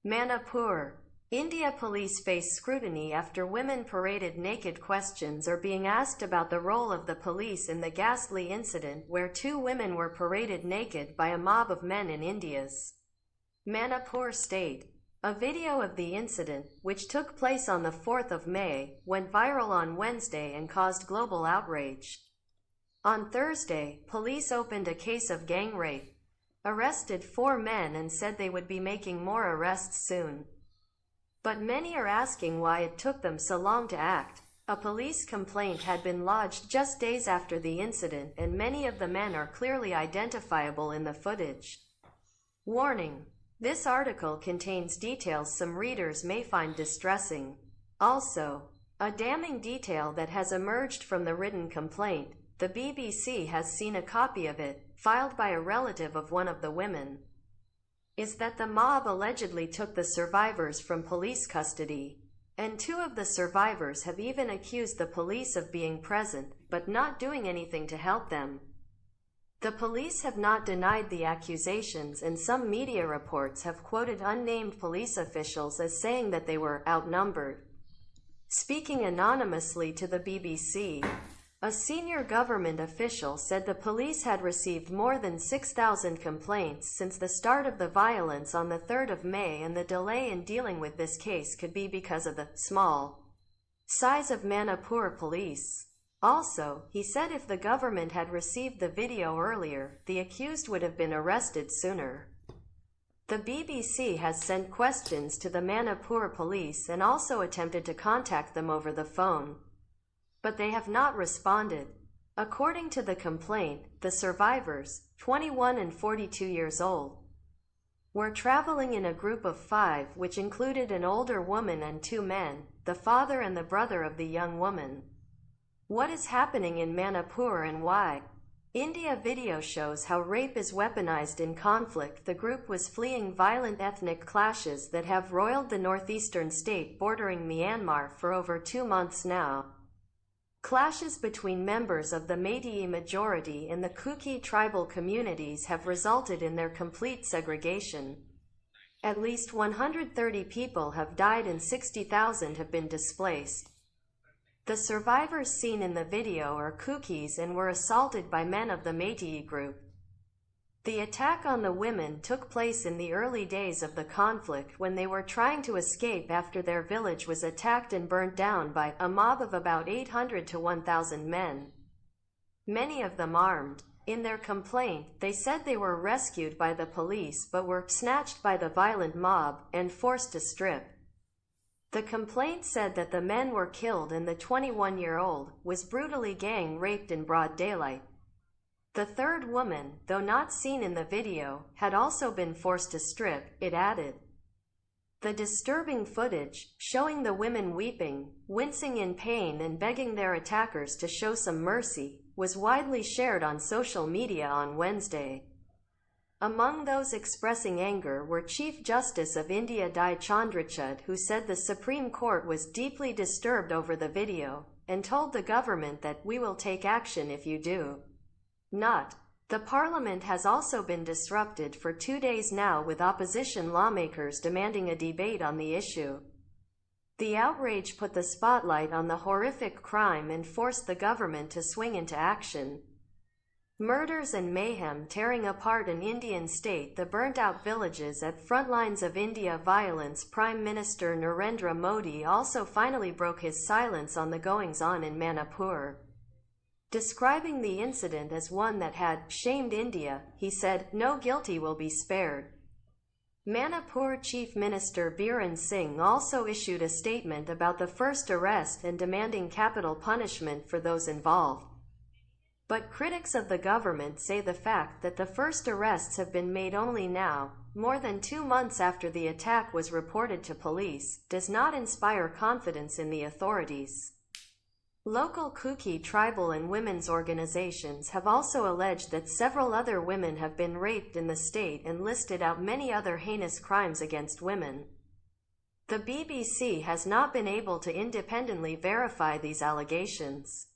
Manipur, India. Police face scrutiny after women paraded naked. Questions are being asked about the role of the police in the ghastly incident where two women were paraded naked by a mob of men in India's Manipur state. A video of the incident, which took place on the 4th of May, went viral on Wednesday and caused global outrage. On Thursday, police opened a case of gang rape, arrested 4 men and said they would be making more arrests soon. But many are asking why it took them so long to act. A police complaint had been lodged just days after the incident, and many of the men are clearly identifiable in the footage. Warning: this article contains details some readers may find distressing. Also, a damning detail that has emerged from the written complaint. The BBC has seen a copy of it, filed by a relative of one of the women, is that the mob allegedly took the survivors from police custody, and 2 of the survivors have even accused the police of being present, but not doing anything to help them. The police have not denied the accusations, and some media reports have quoted unnamed police officials as saying that they were outnumbered. Speaking anonymously to the BBC, a senior government official said the police had received more than 6,000 complaints since the start of the violence on the 3rd of May, and the delay in dealing with this case could be because of the small size of Manipur police. Also, he said if the government had received the video earlier, the accused would have been arrested sooner. The BBC has sent questions to the Manipur police and also attempted to contact them over the phone, but they have not responded. According to the complaint, the survivors, 21 and 42 years old, were traveling in a group of 5, which included an older woman and 2 men, the father and the brother of the young woman. What is happening in Manipur and why? India video shows how rape is weaponized in conflict. The group was fleeing violent ethnic clashes that have roiled the northeastern state bordering Myanmar for over 2 months now. Clashes between members of the Meitei majority and the Kuki tribal communities have resulted in their complete segregation. At least 130 people have died and 60,000 have been displaced. The survivors seen in the video are Kukis and were assaulted by men of the Meitei group. The attack on the women took place in the early days of the conflict when they were trying to escape after their village was attacked and burnt down by a mob of about 800 to 1,000 men, many of them armed. In their complaint, they said they were rescued by the police but were snatched by the violent mob and forced to strip. The complaint said that the men were killed and the 21-year-old was brutally gang raped in broad daylight. The 3rd woman, though not seen in the video, had also been forced to strip, it added. The disturbing footage, showing the women weeping, wincing in pain and begging their attackers to show some mercy, was widely shared on social media on Wednesday. Among those expressing anger were Chief Justice of India Di Chandrachud, who said the Supreme Court was deeply disturbed over the video, and told the government that "we will take action if you do not." The parliament has also been disrupted for 2 days now, with opposition lawmakers demanding a debate on the issue. The outrage put the spotlight on the horrific crime and forced the government to swing into action. Murders and mayhem tearing apart an Indian state, the burnt-out villages at front lines of India violence. Prime Minister Narendra Modi also finally broke his silence on the goings-on in Manipur. Describing the incident as one that had shamed India, he said, "No guilty will be spared." Manipur Chief Minister Biren Singh also issued a statement about the first arrest and demanding capital punishment for those involved. But critics of the government say the fact that the first arrests have been made only now, more than 2 months after the attack was reported to police, does not inspire confidence in the authorities. Local Kuki tribal and women's organizations have also alleged that several other women have been raped in the state and listed out many other heinous crimes against women. The BBC has not been able to independently verify these allegations.